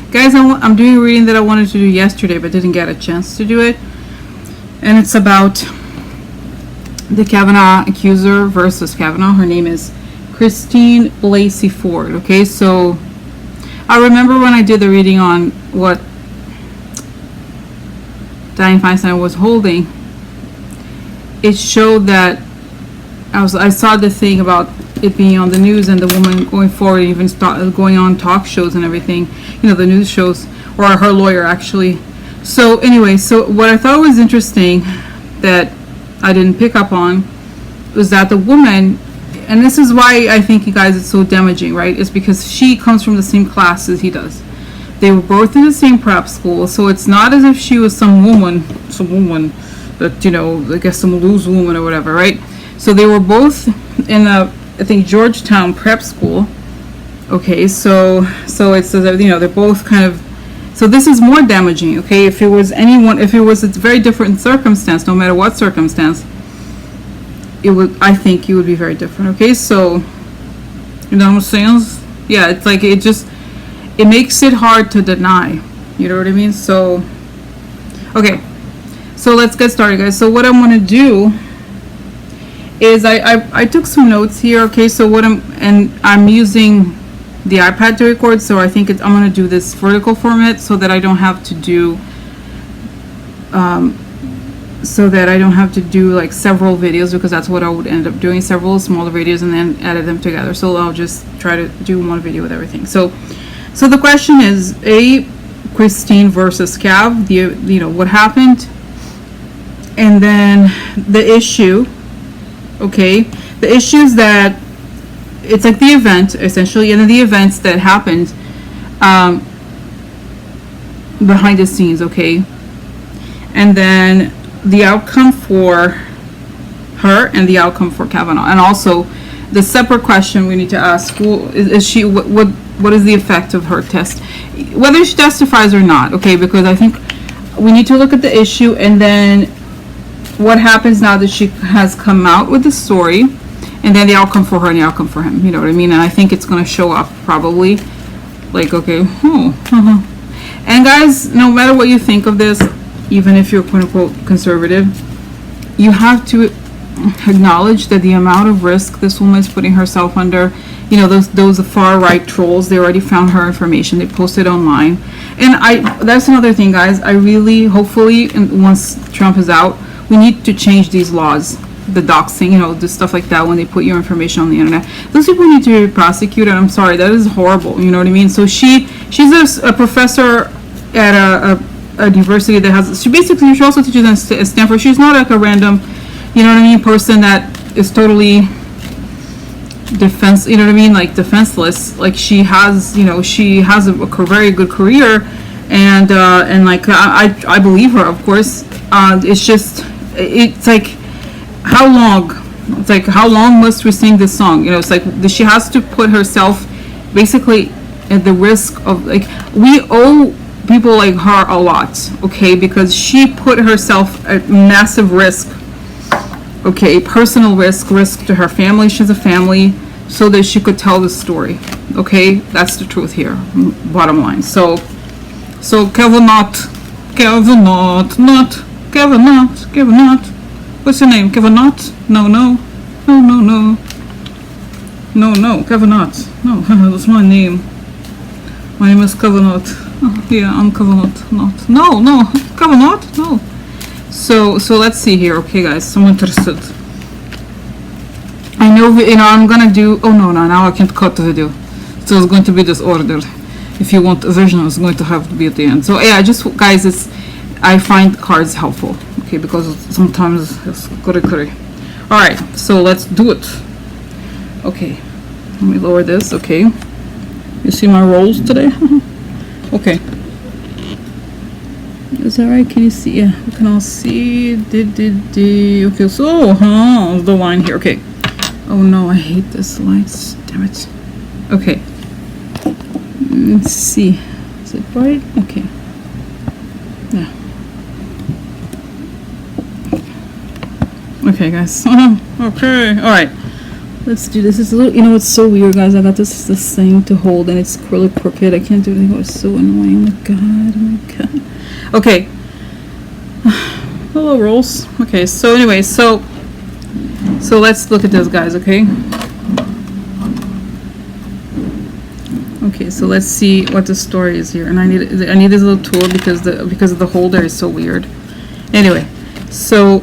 Guys, I'm doing a reading that I wanted to do yesterday but didn't get a chance to do it. And it's about the Kavanaugh accuser versus Kavanaugh. Her name is Christine Blasey Ford. Okay, so I remember when I did the reading on what Dianne Feinstein was holding, it showed that I saw the thing about it being on the news and the woman going forward, even going on talk shows and everything, the news shows, or her lawyer actually. So anyway, so what I thought was interesting that I didn't pick up on was that the woman, and this is why I think, you guys, it's so damaging, right? It's because she comes from the same class as he does. They were both in the same prep school, so it's not as if she was some woman that, I guess some loose woman or whatever, right? So they were both in I think Georgetown prep school. Okay, so it's, they're both kind of, so this is more damaging. Okay, if it was a very different circumstance, no matter what circumstance, I think it would be very different. Okay, so, you know what I'm saying? Yeah, it's like, it makes it hard to deny. You know what I mean? So, okay, so let's get started, guys. So what I'm going to do is I took some notes here. Okay, so I'm using the iPad to record, so I think I'm going to do this vertical format so that I don't have to do like several videos, because that's what I would end up doing, several smaller videos and then edit them together. So I'll just try to do one video with everything. So the question is, Christine versus Cav, what happened, and then the issue. Okay, the issues that it's like the event essentially, and then the events that happened behind the scenes. Okay, and then the outcome for her and the outcome for Kavanaugh, and also the separate question we need to ask: is she? What is the effect of her test, whether she testifies or not? Okay, because I think we need to look at the issue, and then what happens now that she has come out with the story, and then the outcome for her and the outcome for him. You know what I mean? And I think it's going to show up probably like, okay, and guys, no matter what you think of this, even if you're quote unquote conservative, you have to acknowledge that the amount of risk this woman is putting herself under, those far right trolls, they already found her information, they posted online. And that's another thing, guys, I really, hopefully, once Trump is out, we need to change these laws, the doxing, the stuff like that, when they put your information on the internet. Those people need to be prosecuted. I'm sorry, that is horrible. You know what I mean? So she's a professor at a university that has, she also teaches at Stanford. She's not like a random, person that is totally defenseless. Like she has a very good career, and like I believe her, of course. It's like, how long must we sing this song? It's like she has to put herself basically at the risk of, like, we owe people like her a lot, okay, because she put herself at massive risk, okay, personal risk to her family. She has a family, so that she could tell the story. Okay, that's the truth here, bottom line. So Kavanaugh, what's your name? Kavanaugh? No, Kavanaugh. No, that's my name. My name is Kavanaugh. Yeah, I'm Kavanaugh. No, Kavanaugh. No. So let's see here. Okay, guys, I'm interested. I know, I'm gonna do. Oh no, now I can't cut the video. So it's going to be this order. If you want a version, it's going to have to be at the end. So yeah, guys, I find cards helpful. Okay, because sometimes it's correct. All right, so let's do it. Okay, let me lower this. Okay, you see my rolls today? Okay, is that right? Can you see? Yeah, we can all see. Okay, so the line here. Okay. Oh no, I hate this lights. Damn it. Okay. Let's see. Is it bright? Okay. Yeah. Okay, guys. Okay. All right. Let's do this. It's a little, you know, it's so weird, guys. I got this thing to hold, and it's really crooked. I can't do anything. Oh, it's so annoying. Oh my god. Oh my god. Okay. Hello, rolls. Okay. So anyway, so let's look at this, guys. Okay. Okay. So let's see what the story is here, and I need this little tool because of the holder is so weird. Anyway, so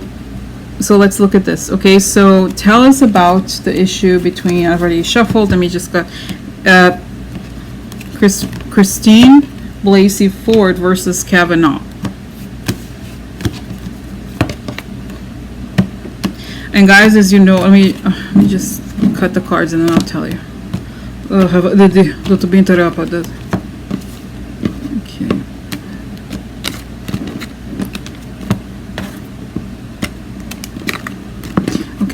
let's look at this. Okay, so tell us about the issue between, I've already shuffled, let me just go, Christine Blasey Ford versus Kavanaugh. And guys, as you know, let me just cut the cards and then I'll tell you.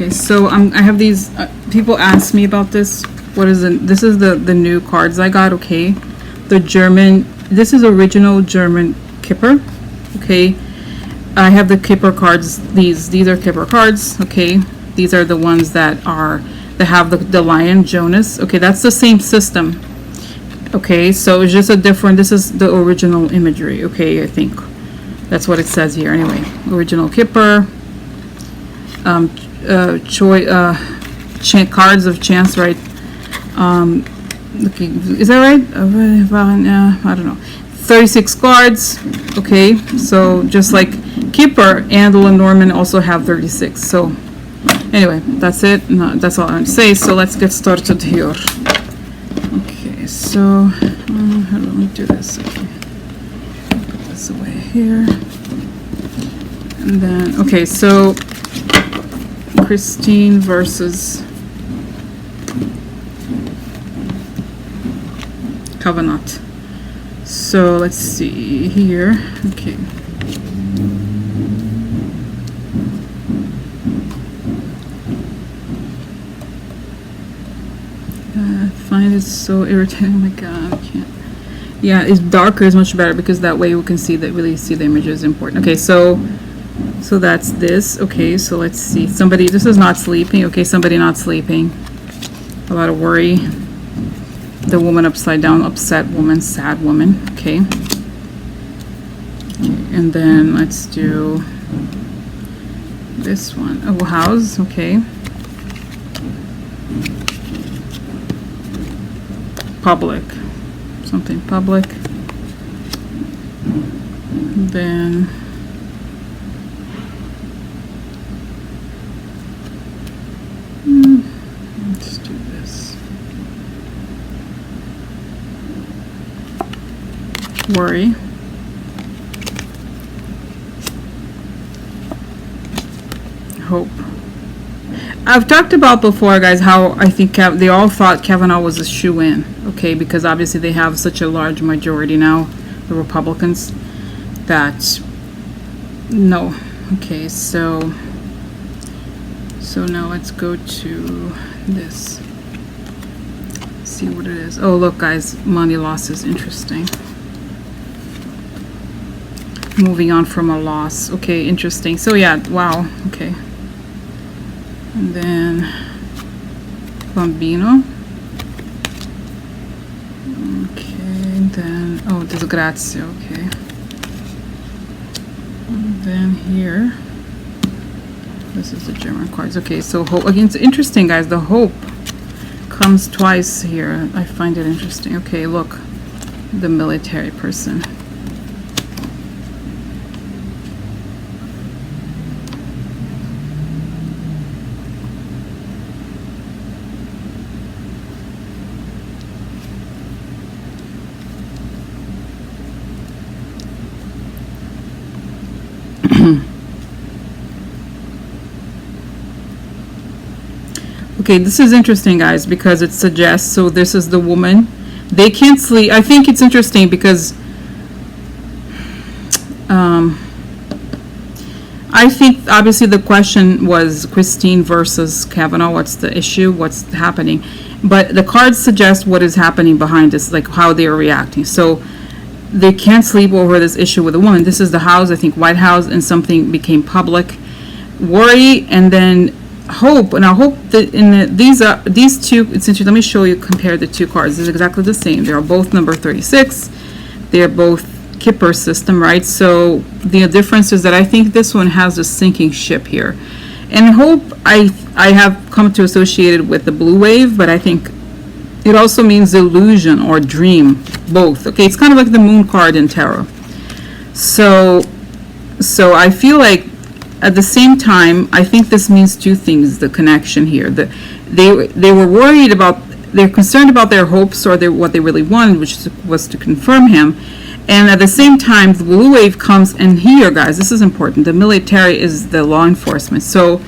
Okay, so I have these, people ask me about this. What is it? This is the new cards I got, okay? The German, this is original German Kipper, okay? I have the Kipper cards, these are Kipper cards, okay? These are the ones that have the lion, Jonas, okay? That's the same system, okay? So it's just a different, this is the original imagery, okay? I think that's what it says here, anyway. Original Kipper, cards of chance, right? Okay, is that right? I don't know. 36 cards. Okay, so just like Kipper and Lenormand also have 36. So anyway, that's it. No, that's all I want to say. So let's get started here. Okay, so let me do this. Okay, put this away here, and then okay, so. Christine versus Kavanaugh. So let's see here. Okay. I find it so irritating. Oh my god, I can't. Yeah, it's darker is much better because that way we can really see the images important. Okay, so that's this. Okay, so let's see. This is not sleeping. Okay, somebody not sleeping. A lot of worry. The woman upside down, upset woman, sad woman. Okay. And then let's do this one. Oh, house. Okay. Public. Something public. Then let's do this. Worry. Hope. I've talked about before, guys, how I think they all thought Kavanaugh was a shoo-in, okay, because obviously they have such a large majority now, the Republicans, that no. Okay, so now let's go to this. See what it is. Oh, look, guys, money loss is interesting. Moving on from a loss. Okay, interesting. So yeah, wow. Okay. And then Bambino. Okay, then disgrazia. Okay. And then here. This is the German cards. Okay, so hope again. It's interesting, guys. The hope comes twice here. I find it interesting. Okay, look, the military person. Okay, this is interesting, guys, because it suggests, so this is the woman. They can't sleep. I think it's interesting because I think obviously the question was Christine versus Kavanaugh. What's the issue? What's happening? But the cards suggest what is happening behind this, like how they are reacting. So they can't sleep over this issue with a woman. This is the house, I think White House, and something became public. Worry, and then hope, and I hope that these two, it's interesting, let me show you, compare the two cards. They're exactly the same. They are both number 36. They're both Kipper system, right? So the difference is that I think this one has a sinking ship here. And hope I have come to associate it with the blue wave, but I think it also means illusion or dream, both. Okay, it's kind of like the moon card in tarot. So I feel like at the same time, I think this means two things, the connection here. They were worried about, they're concerned about their hopes or what they really wanted, which was to confirm him. And at the same time, the blue wave comes, and here, guys, this is important. The military is the law enforcement. So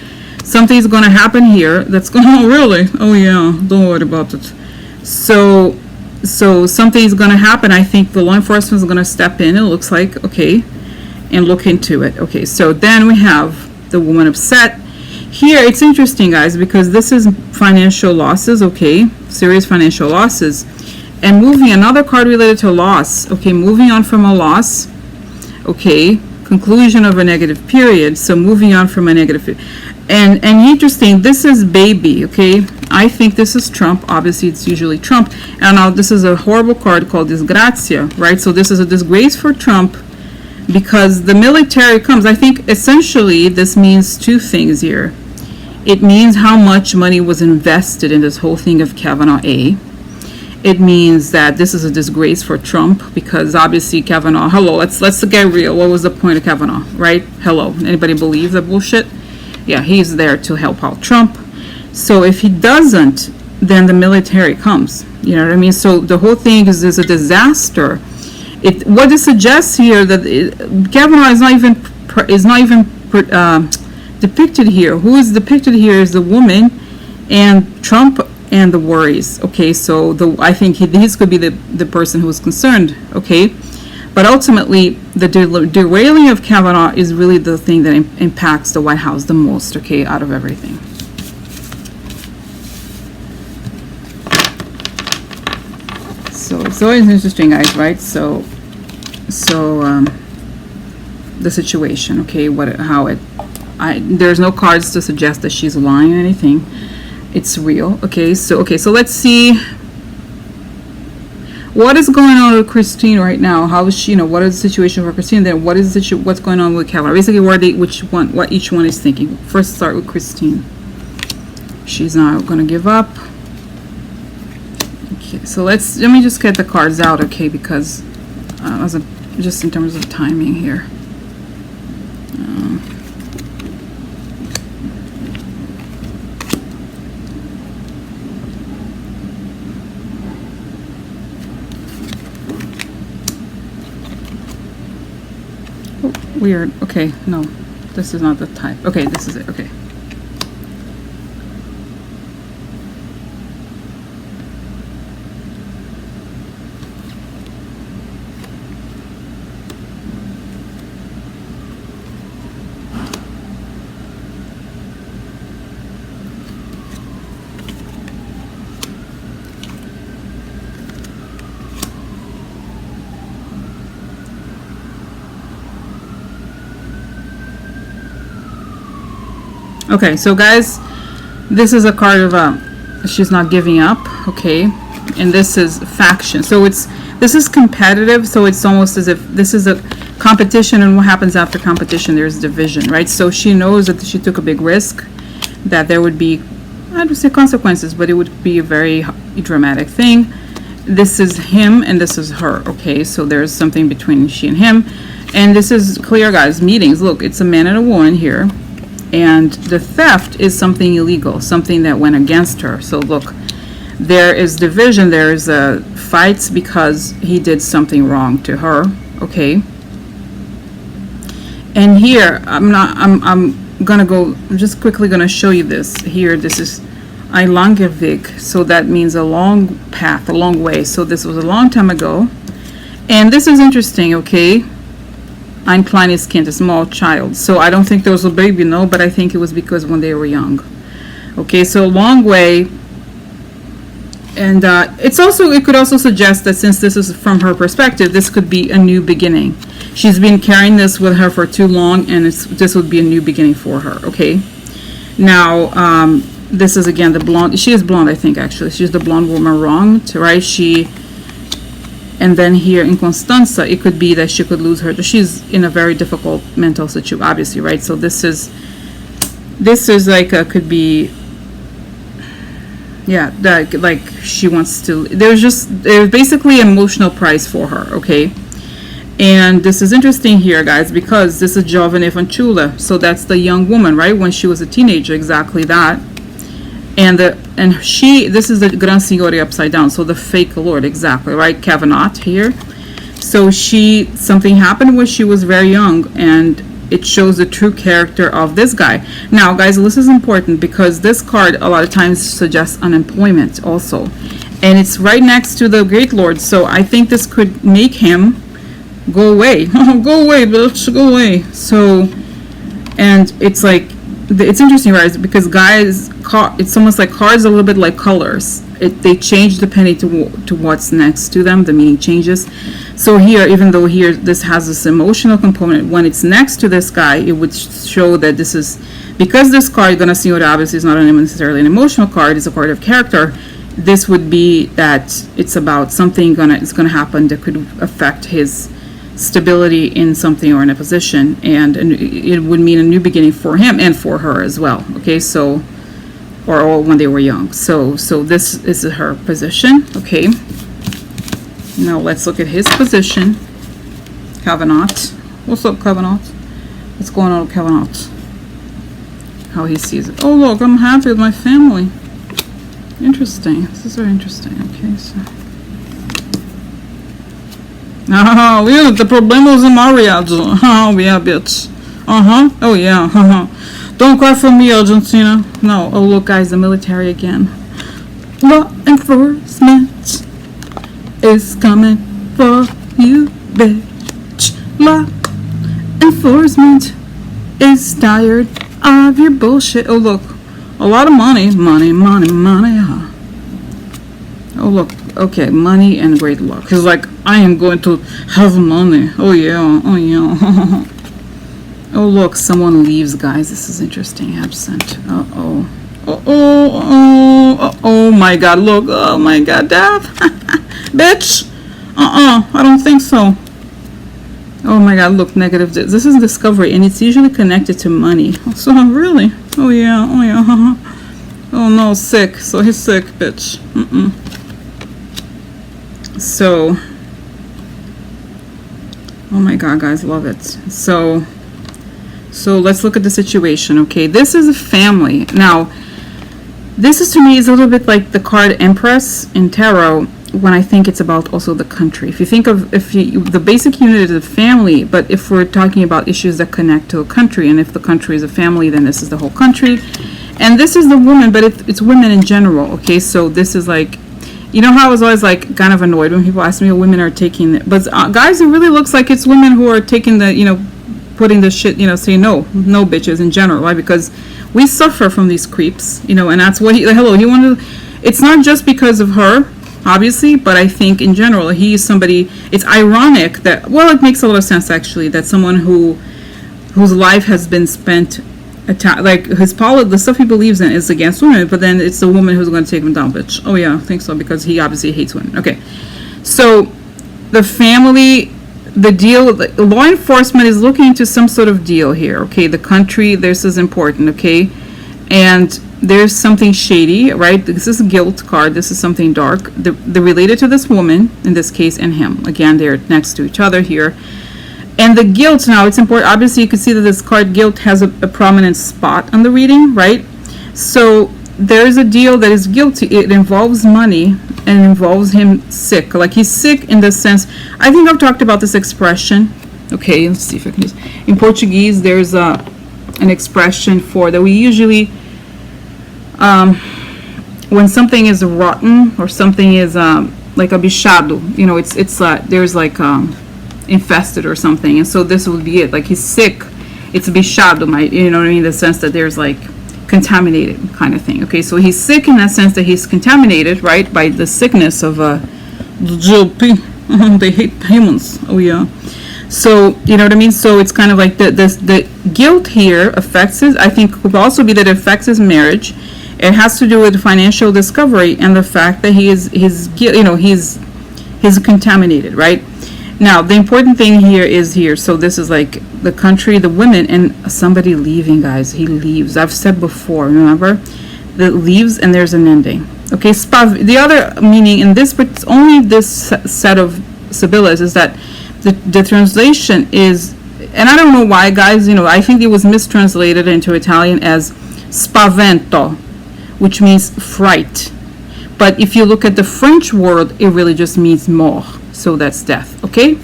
something's going to happen here that's going to, oh, really? Oh, yeah, don't worry about it. So something's going to happen. I think the law enforcement is going to step in, it looks like, okay, and look into it. Okay, so then we have the woman upset. Here, it's interesting, guys, because this is financial losses, okay, serious financial losses. And moving, another card related to loss. Okay, moving on from a loss. Okay, conclusion of a negative period. So moving on from a negative. And interesting, this is baby, okay? I think this is Trump. Obviously, it's usually Trump. And now this is a horrible card called Disgrazia, right? So this is a disgrace for Trump because the military comes. I think essentially this means two things here. It means how much money was invested in this whole thing of Kavanaugh A. It means that this is a disgrace for Trump because obviously Kavanaugh, hello, let's get real. What was the point of Kavanaugh, right? Hello, anybody believe that bullshit? Yeah, he's there to help out Trump. So if he doesn't, then the military comes. You know what I mean? So the whole thing is a disaster. What it suggests here that Kavanaugh is not even depicted here. Who is depicted here is the woman and Trump and the worries. Okay, so I think this could be the person who is concerned. Okay, but ultimately the derailing of Kavanaugh is really the thing that impacts the White House the most. Okay, out of everything. So it's always interesting, guys, right? So the situation. Okay, there's no cards to suggest that she's lying or anything. It's real. Okay, so let's see what is going on with Christine right now. How is she? What is the situation for Christine? Then what's going on with Kavanaugh? Basically, what each one is thinking. First, start with Christine. She's not going to give up. Okay, so let me just get the cards out. Okay, because just in terms of timing here. Weird. Okay, no, this is not the type. Okay, this is it. Okay. Okay, so guys, this is a card of she's not giving up. Okay, and this is faction. So this is competitive. So it's almost as if this is a competition, and what happens after competition? There's division, right? So she knows that she took a big risk, that there would be, I don't say consequences, but it would be a very dramatic thing. This is him and this is her. Okay, so there's something between she and him, and this is clear, guys. Meetings. Look, it's a man and a woman here. And the theft is something illegal, something that went against her. So look, there is division, there is fights because he did something wrong to her. Okay. And here, I'm just quickly gonna show you this. Here, this is ein langer Weg. So that means a long path, a long way. So this was a long time ago. And this is interesting, okay? Ein kleines Kind, a small child. So I don't think there was a baby, no, but I think it was because when they were young. Okay, so a long way. And it could also suggest that since this is from her perspective, this could be a new beginning. She's been carrying this with her for too long, and this would be a new beginning for her. Okay, Now, this is again the blonde. She is blonde, I think, actually. She's the blonde woman wronged, right? And then here in Constanza, it could be that she could lose her. She's in a very difficult mental situation, obviously, right? So this is like, could be, yeah, like she wants to, there's basically an emotional price for her, okay? And this is interesting here, guys, because this is Giovane Fanciulla. So that's the young woman, right? When she was a teenager, exactly that. And this is the Gran Signore upside down, so the fake lord, exactly, right? Kavanaugh here. So something happened when she was very young, and it shows the true character of this guy. Now, guys, this is important because this card a lot of times suggests unemployment also. And it's right next to the great lord, so I think this could make him go away. Go away, bitch, go away. So, and it's like, it's interesting, right? Because guys, it's almost like cards, a little bit like colors. They change depending to what's next to them. The meaning changes. So here, even though here this has this emotional component, when it's next to this guy, it would show that this is, because this card, Gonna Signore, obviously is not necessarily an emotional card, it's a card of character. This would be that it's about something it's gonna happen that could affect his stability in something or in a position, and it would mean a new beginning for him and for her as well, okay? So, or when they were young. So this is her position, okay? Now let's look at his position. Kavanaugh. What's up, Kavanaugh? What's going on with Kavanaugh? How he sees it. Oh, look, I'm happy with my family. Interesting. This is very interesting. Okay, so. Oh, yeah, the problemos in marriage. Oh, yeah, bitch. Oh, yeah. Don't cry for me, Argentina. No. Oh, look, guys, the military again. Law enforcement is coming for you, bitch. Law enforcement is tired of your bullshit. Oh, look. A lot of money. Huh? Oh, look. Okay, money and great luck. He's like, I am going to have money. Oh, yeah. Oh, look, someone leaves, guys. This is interesting. Absent. Uh-oh. Oh, my God. Look. Oh, my God. Death. Bitch. I don't think so. Oh, my God. Look, negative. This is discovery, and it's usually connected to money. So, really? Oh, yeah. Oh, no. Sick. So, he's sick, bitch. So, oh my God, guys, love it. So let's look at the situation, okay? This is a family. Now, this is, to me, is a little bit like the card Empress in Tarot, when I think it's about also the country. If you think of, the basic unit is a family, but if we're talking about issues that connect to a country, and if the country is a family, then this is the whole country. And this is the woman, but it's women in general, okay? So this is like, you know how I was always like kind of annoyed when people ask me, women are taking it, but guys, it really looks like it's women who are taking the, putting the shit, saying no bitches in general, right? Because we suffer from these creeps, and that's what he wanted. It's not just because of her, obviously, but I think in general, he is somebody, it's ironic that, well, it makes a lot of sense actually, that someone whose life has been spent like the stuff he believes in is against women, but then it's the woman who's going to take him down, bitch. Oh yeah, I think so, because he obviously hates women. Okay, so the family, the deal, the law enforcement is looking into some sort of deal here. Okay, the country, this is important. Okay, and there's something shady, right? This is a guilt card. This is something dark. They're related to this woman in this case and him. Again, they're next to each other here. And the guilt, now it's important, obviously you can see that this card guilt has a prominent spot on the reading, right? So there's a deal that is guilty. It involves money and it involves him sick. Like he's sick in the sense, I think I've talked about this expression. Okay, let's see if I can use, in Portuguese there's an expression for that we usually, when something is rotten or something is like a bichado, it's there's like infested or something, and so this would be it. Like he's sick, it's bichado, you know what I mean, in the sense that there's like contaminated kind of thing. Okay, so he's sick in that sense that he's contaminated, right, by the sickness of the GOP. They hate humans. Oh yeah. So, you know what I mean? So it's kind of like the guilt here affects his, I think could also be that it affects his marriage. It has to do with financial discovery and the fact that he's contaminated, right? Now, the important thing here is here. So this is like the country, the women, and somebody leaving, guys. He leaves. I've said before, remember? That leaves and there's an ending. Okay, the other meaning in this, but it's only this set of Sibillas is that the translation is, and I don't know why, guys, I think it was mistranslated into Italian as spavento, which means fright. But if you look at the French word, it really just means mort. So that's death, okay?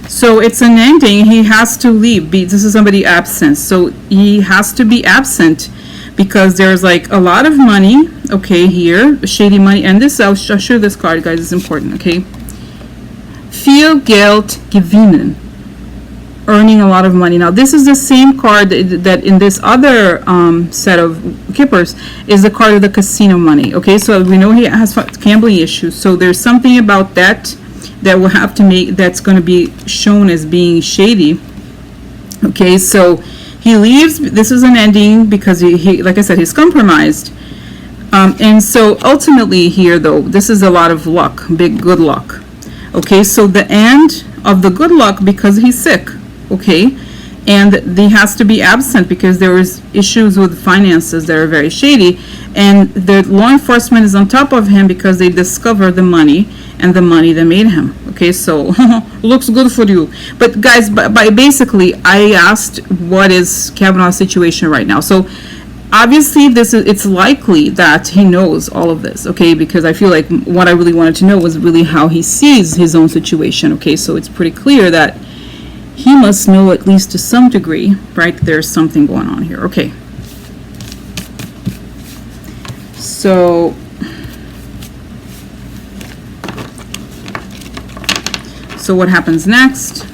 So it's an ending. He has to leave. This is somebody absent. So he has to be absent because there's like a lot of money, okay, here, shady money. And this, I'll show you this card, guys. It's important, okay? Viel Geld gewinnen. Earning a lot of money. Now, this is the same card that in this other set of kippers is the card of the casino money. Okay, so we know he has gambling issues. So there's something about that will have to that's going to be shown as being shady. Okay, so he leaves. This is an ending because he like I said, he's compromised. And so ultimately here, though, this is a lot of luck, big good luck. Okay, so the end of the good luck because he's sick. Okay, and he has to be absent because there is issues with finances that are very shady, and the law enforcement is on top of him because they discover the money and the money that made him. Okay, so looks good for you. But guys, by basically, I asked what is Kavanaugh's situation right now. So obviously, it's likely that he knows all of this. Okay, because I feel like what I really wanted to know was really how he sees his own situation. Okay, so it's pretty clear that he must know at least to some degree, right? There's something going on here. Okay. So what happens next?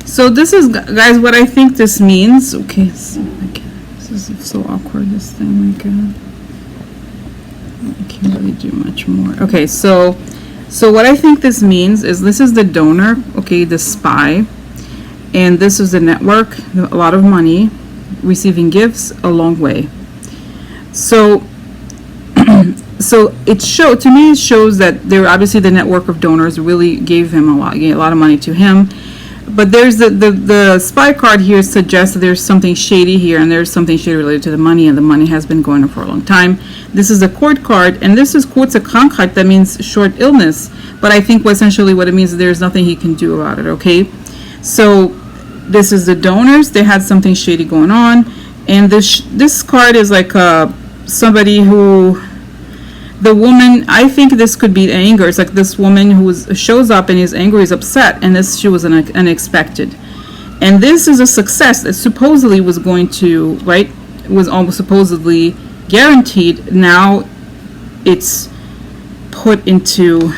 So this is, guys, what I think this means. Okay, so this is so awkward, this thing. Like, I can't really do much more. Okay, so what I think this means is this is the donor, okay, the spy, and this is the network, a lot of money, receiving gifts a long way. So it to me it shows that there obviously the network of donors really gave him a lot of money to him. But there's the spy card here suggests that there's something shady here, and there's something shady related to the money, and the money has been going on for a long time. This is the court card, and this is kurze Krankheit, that means short illness. But I think essentially what it means is there's nothing he can do about it, okay? So this is the donors. They had something shady going on, and this card is like somebody who... The woman, I think this could be anger. It's like this woman who shows up and is angry, is upset, and she was unexpected. And this is a success that supposedly was going to, right, was almost supposedly guaranteed. Now it's put into,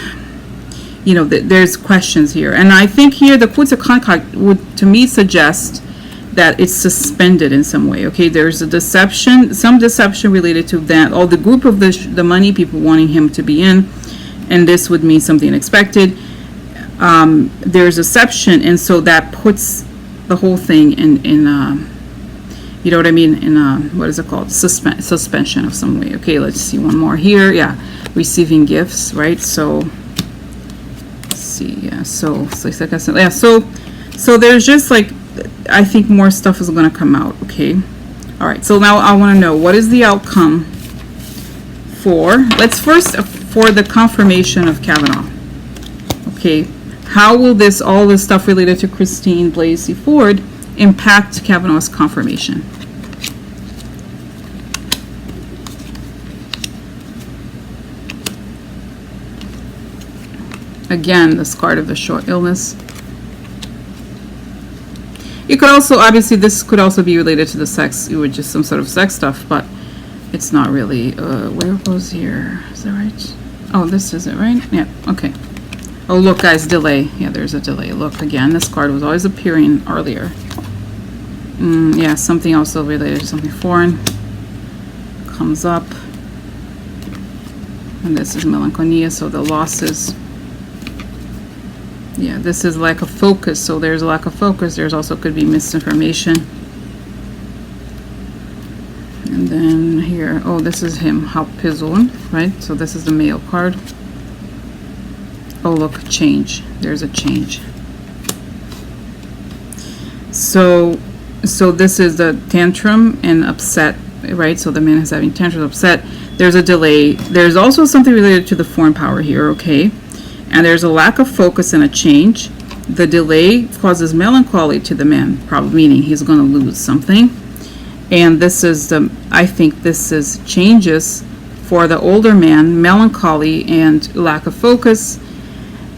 there's questions here. And I think here the kurze Krankheit would, to me, suggest that it's suspended in some way. Okay, there's a deception, some deception related to that, or the group of the money people wanting him to be in, and this would mean something unexpected. There's deception, and so that puts the whole thing you know what I mean, in what is it called, suspension of some way. Okay, let's see one more here. Yeah, receiving gifts, right? So let's see. Yeah, so like I said, yeah, so there's just like, I think more stuff is going to come out. Okay, all right, so now I want to know, what is the outcome for, let's first, for the confirmation of Kavanaugh. Okay, how will this, all this stuff related to Christine Blasey Ford, impact Kavanaugh's confirmation? Again, this card of the short illness. It could also, obviously, this could also be related to the sex, with just some sort of sex stuff, but it's not really. Where goes here? Is that right? Oh, this is it, right? Yeah, okay. Oh, look, guys, delay. Yeah, there's a delay. Look, again, this card was always appearing earlier. Yeah, something also related to something foreign comes up. And this is melancholia, so the losses. Yeah, this is lack of focus, so there's a lack of focus. There's also could be misinformation. And then here, oh, this is him, Hauptperson, right? So this is the male card. Oh, look, change. There's a change. So this is the tantrum and upset, right? So the man is having tantrum, upset. There's a delay. There's also something related to the foreign power here, okay? And there's a lack of focus and a change. The delay causes melancholy to the man, probably meaning he's going to lose something. And this is the, I think this is changes for the older man, melancholy and lack of focus.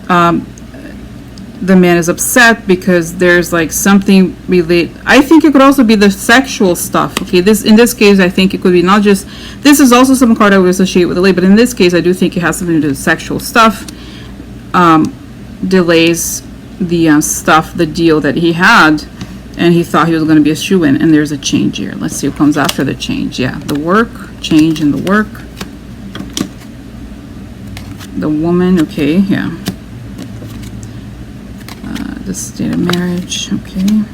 The man is upset because there's like something related. I think it could also be the sexual stuff. Okay, this, in this case, I think it could be not just, this is also some card I would associate with delay, but in this case, I do think it has something to do with sexual stuff. Delays the stuff, the deal that he had, and he thought he was going to be a shoo-in, and there's a change here. Let's see what comes after the change. Yeah, the work, change in the work. The woman, okay, yeah. The state of marriage, okay.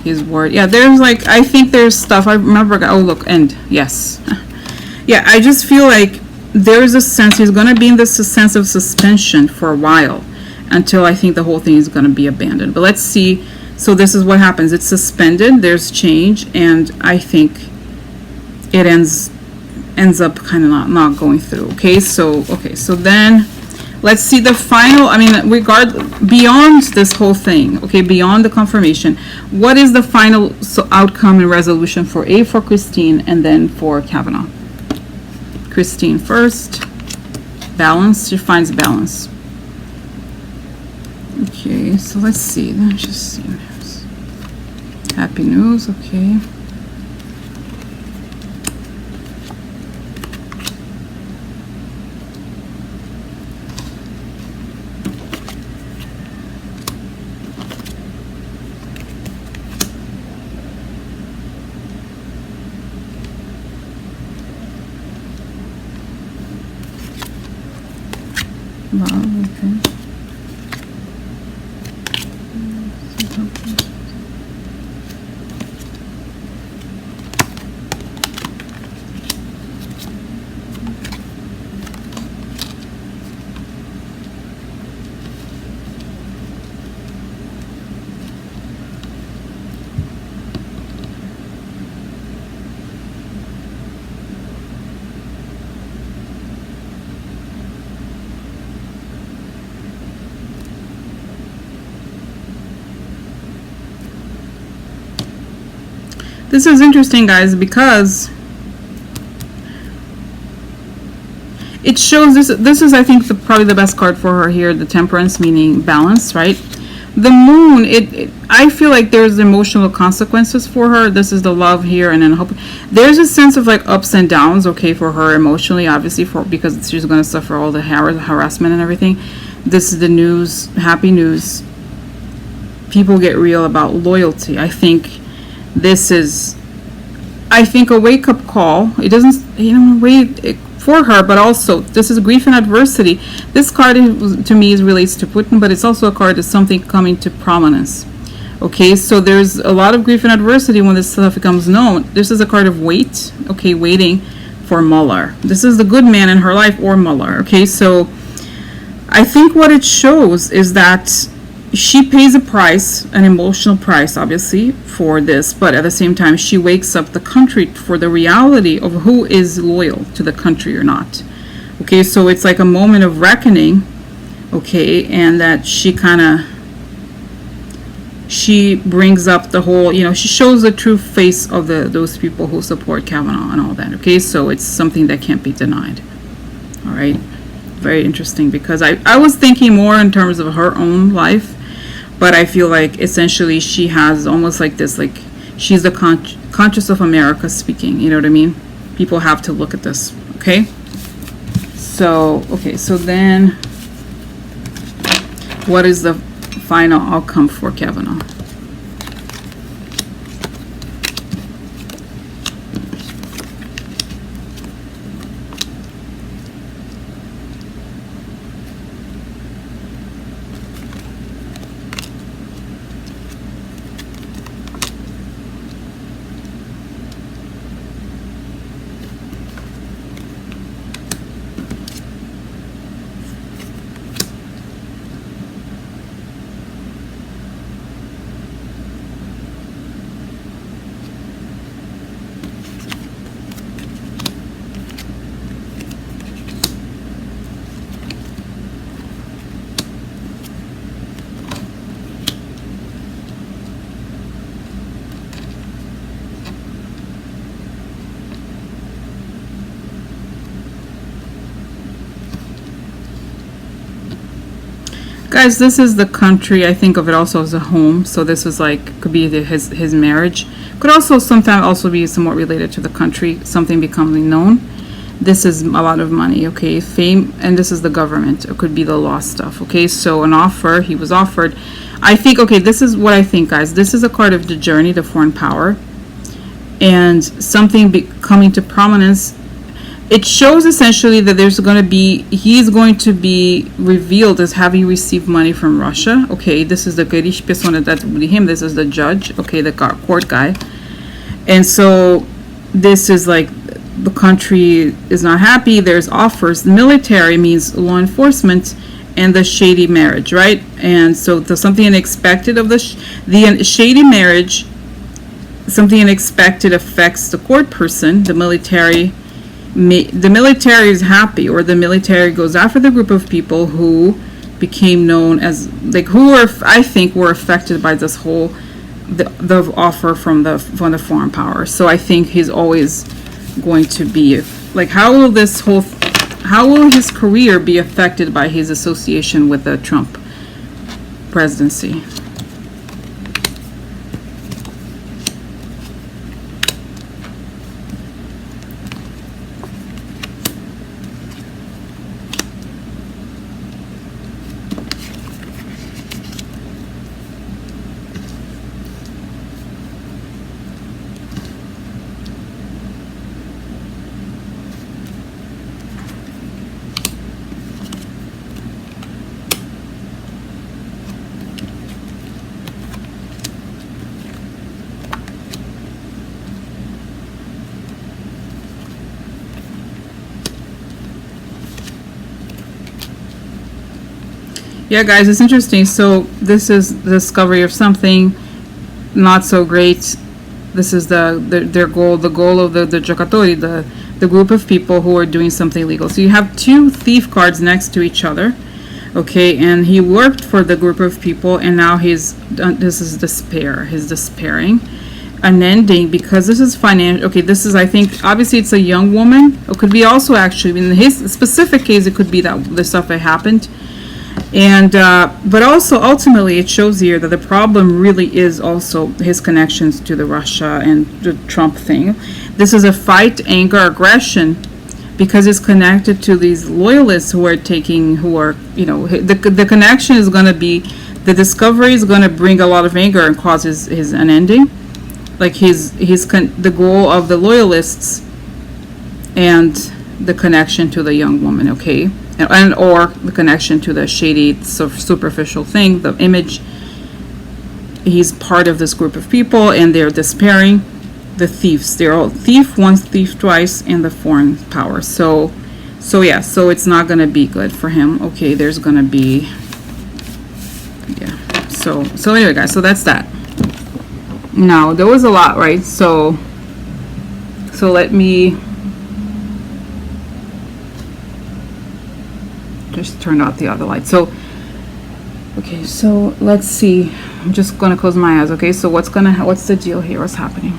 His word, yeah, there's like, I think there's stuff, I remember, oh look, end, yes. Yeah, I just feel like there's a sense he's going to be in this sense of suspension for a while until I think the whole thing is going to be abandoned. But let's see. So this is what happens. It's suspended. There's change, and I think it ends up kind of not going through. Okay. So then let's see the final. I mean, beyond this whole thing. Okay, beyond the confirmation, what is the final outcome and resolution for Christine and then for Kavanaugh? Christine first. Balance. She finds balance. Okay, so let's see. Let's just see. Happy news. Okay. Love, okay. This is interesting, guys, because it shows this is I think probably the best card for her here, the Temperance, meaning balance, right? The Moon, I feel like there's emotional consequences for her. This is the Love here, and then hope. There's a sense of like ups and downs, okay, for her emotionally, obviously, because she's going to suffer all the harassment and everything. This is the news, happy news. People get real about loyalty. I think this is, I think, a wake-up call. It doesn't, wait for her, but also this is grief and adversity. This card to me relates to Putin, but it's also a card of something coming to prominence, Okay, so there's a lot of grief and adversity when this stuff becomes known. This is a card of wait, okay, waiting for Mueller. This is the good man in her life or Mueller, okay? So I think what it shows is that she pays a price, an emotional price, obviously, for this, but at the same time, she wakes up the country for the reality of who is loyal to the country or not. Okay, so it's like a moment of reckoning, okay, and that she brings up the whole, she shows the true face of those people who support Kavanaugh and all that, okay? So it's something that can't be denied, all right? Very interesting, because I was thinking more in terms of her own life, but I feel like essentially she has almost like this, like she's the conscious of America speaking, you know what I mean? People have to look at this, okay? So, okay, so then what is the final outcome for Kavanaugh? Guys, this is the country. I think of it also as a home. So this is like, could be his marriage. Could also sometimes also be somewhat related to the country, something becoming known. This is a lot of money, okay? Fame, and this is the government. It could be the law stuff, okay? So an offer, he was offered. I think, okay, this is what I think, guys. This is a card of the journey, the foreign power. And something coming to prominence. It shows essentially that he's going to be revealed as having received money from Russia. Okay, this is the Gericht Persona that him. This is the judge. Okay, the court guy. And so this is like the country is not happy. There's offers. The military means law enforcement and the shady marriage, right? And so there's something unexpected of the shady marriage. Something unexpected affects the court person. The military is happy, or the military goes after the group of people who became known as, like, I think were affected by this whole the offer from the foreign power. So I think he's always going to be like, how will his career be affected by his association with the Trump presidency? Yeah, guys, it's interesting. So this is the discovery of something not so great. This is their goal, the goal of the giocatori, the group of people who are doing something illegal. So you have two thief cards next to each other, okay? And he worked for the group of people, and now this is despair. He's despairing. An ending, because this is financial. Okay, this is, I think, obviously it's a young woman. It could be also, actually, in his specific case, it could be that the stuff that happened. And but also ultimately it shows here that the problem really is also his connections to the Russia and the Trump thing. This is a fight, anger, aggression, because it's connected to these loyalists who are the connection is going to be, the discovery is going to bring a lot of anger and cause an ending, like the goal of the loyalists and the connection to the young woman, okay? And or the connection to the shady superficial thing, the image. he's part of this group of people, and they're despairing. The thieves, they're all thief once, thief twice, and the foreign power. So yeah, so it's not gonna be good for him. Okay, there's gonna be, yeah. So anyway, guys, so that's that. Now there was a lot, right? So let me just turn out the other light. So okay, so let's see. I'm just gonna close my eyes. Okay, so what's the deal here? What's happening?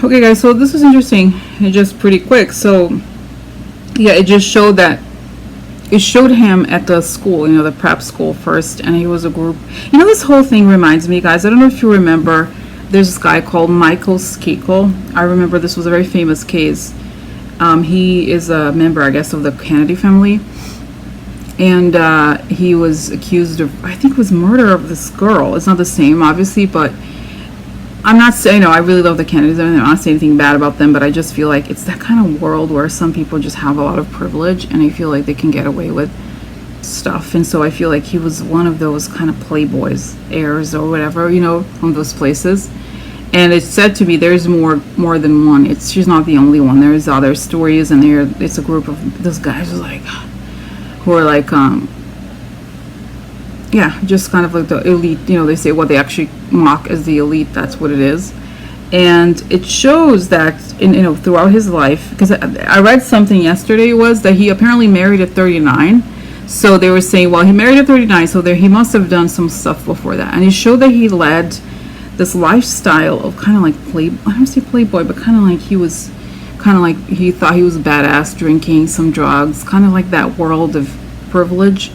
Okay, guys, so this was interesting. It's just pretty quick. So yeah, it just showed that it showed him at the school, the prep school first, and he was a group. This whole thing reminds me, guys, I don't know if you remember, there's this guy called Michael Skakel. I remember this was a very famous case. He is a member, I guess, of the Kennedy family, and he was accused of, I think it was murder of this girl. It's not the same, obviously, but I'm not saying, I really love the Kennedys. I'm not saying anything bad about them, but I just feel like it's that kind of world where some people just have a lot of privilege, and I feel like they can get away with stuff. And so I feel like he was one of those kind of playboys, heirs or whatever, from those places. And it's said to be there's more than one. She's not the only one. There's other stories, and it's a group of those guys who are like yeah, just kind of like the elite. They say what they actually mock as the elite. That's what it is. And it shows that throughout his life, because I read something yesterday, was that he apparently married at 39. So they were saying, well, he married at 39, so he must have done some stuff before that. And it showed that he led this lifestyle of kind of like I don't say playboy, but kind of like he thought he was badass, drinking some drugs, kind of like that world of privilege,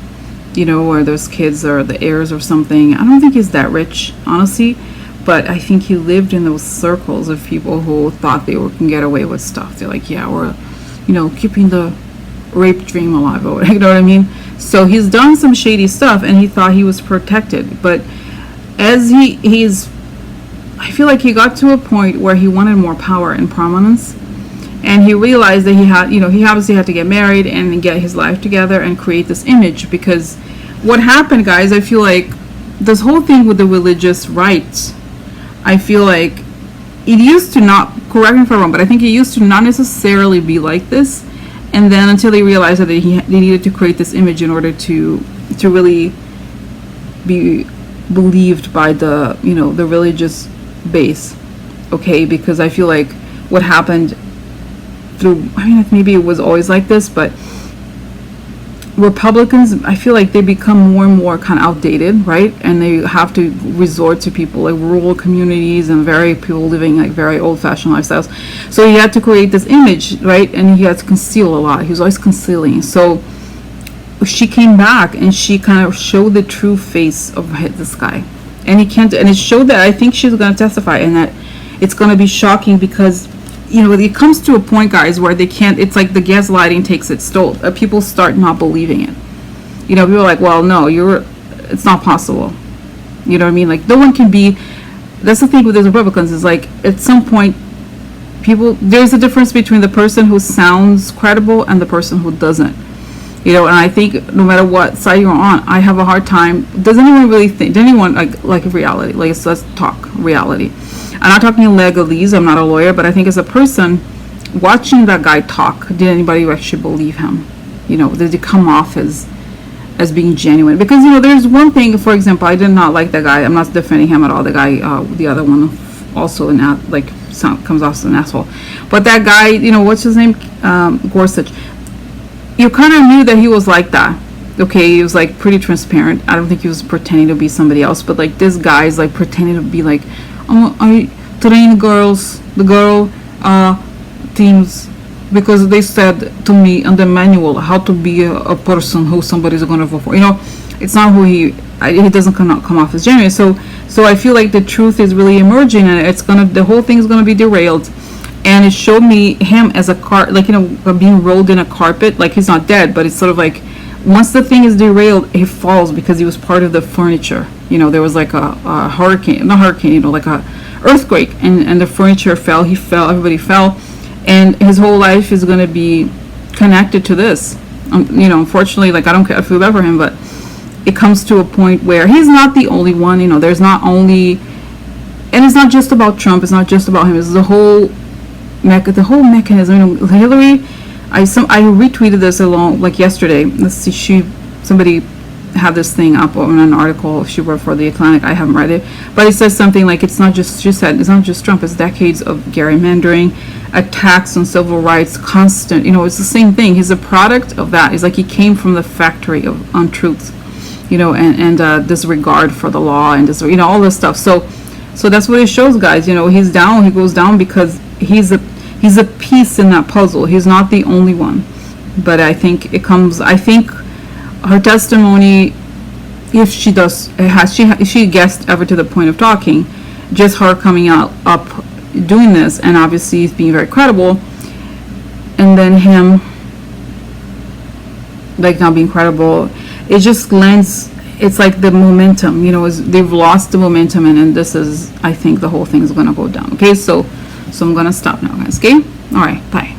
where those kids are the heirs or something. I don't think he's that rich, honestly, but I think he lived in those circles of people who thought they can get away with stuff. They're like, yeah, we're, keeping the rape dream alive, or you know what I mean? So he's done some shady stuff, and he thought he was protected. But as I feel like he got to a point where he wanted more power and prominence, and he realized that he obviously had to get married and get his life together and create this image. Because what happened, guys, I feel like this whole thing with the religious rights, I feel like it used to not, correct me if I'm wrong, but I think it used to not necessarily be like this. And then until they realized that they needed to create this image in order to really be believed by the the religious base. Okay, because I feel like what happened maybe it was always like this, but Republicans, I feel like they become more and more kind of outdated, right? And they have to resort to people like rural communities and people living like very old-fashioned lifestyles. So he had to create this image, right? And he had to conceal a lot. He was always concealing. So she came back and she kind of showed the true face of this guy. And it showed that I think she's going to testify, and that it's going to be shocking because it comes to a point, guys, where they can't, it's like the gaslighting takes its toll. People start not believing it. People are like, well, no, it's not possible. You know what I mean? Like, no one can be, that's the thing with the Republicans, is like, at some point, there's a difference between the person who sounds credible and the person who doesn't. And I think no matter what side you're on, I have a hard time. Does anyone really think, like reality? Like, let's talk reality. I'm not talking legalese, I'm not a lawyer, but I think as a person, watching that guy talk, did anybody actually believe him? Did it come off as being genuine? Because, there's one thing, for example, I did not like that guy. I'm not defending him at all. The guy, the other one, also comes off as an asshole. But that guy, what's his name? Gorsuch. You kind of knew that he was like that. Okay, he was like pretty transparent. I don't think he was pretending to be somebody else, but like this guy is like pretending to be like, train girls, the girl teams, because they said to me on the manual how to be a person who somebody's going to vote for. It's not who he doesn't come off as genuine. So I feel like the truth is really emerging, and the whole thing is gonna be derailed. And it showed me him as a being rolled in a carpet. Like, he's not dead, but it's sort of like once the thing is derailed, he falls because he was part of the furniture. There was like a hurricane, not hurricane, like a earthquake, and the furniture fell. He fell. Everybody fell, and his whole life is gonna be connected to this. Unfortunately, like, I feel bad for him, but it comes to a point where he's not the only one. There's not only, and it's not just about Trump. It's not just about him. It's the whole mechanism. Hillary, I retweeted this along, like, yesterday. Let's see, somebody had this thing up on an article. She wrote for The Atlantic. I haven't read it, but it says something like, it's not just Trump. It's decades of gerrymandering, attacks on civil rights, constant. It's the same thing. He's a product of that. It's like he came from the factory of untruths. And disregard for the law, and all this stuff. So that's what it shows, guys. He's down. He goes down because he's a piece in that puzzle. He's not the only one. But I think her testimony, if she gets ever to the point of talking, just her coming up doing this, and obviously being very credible, and then him like not being credible. It just lends, it's like the momentum, they've lost the momentum, and this is, I think the whole thing is going to go down. Okay, so I'm going to stop now, guys. Okay, all right, bye.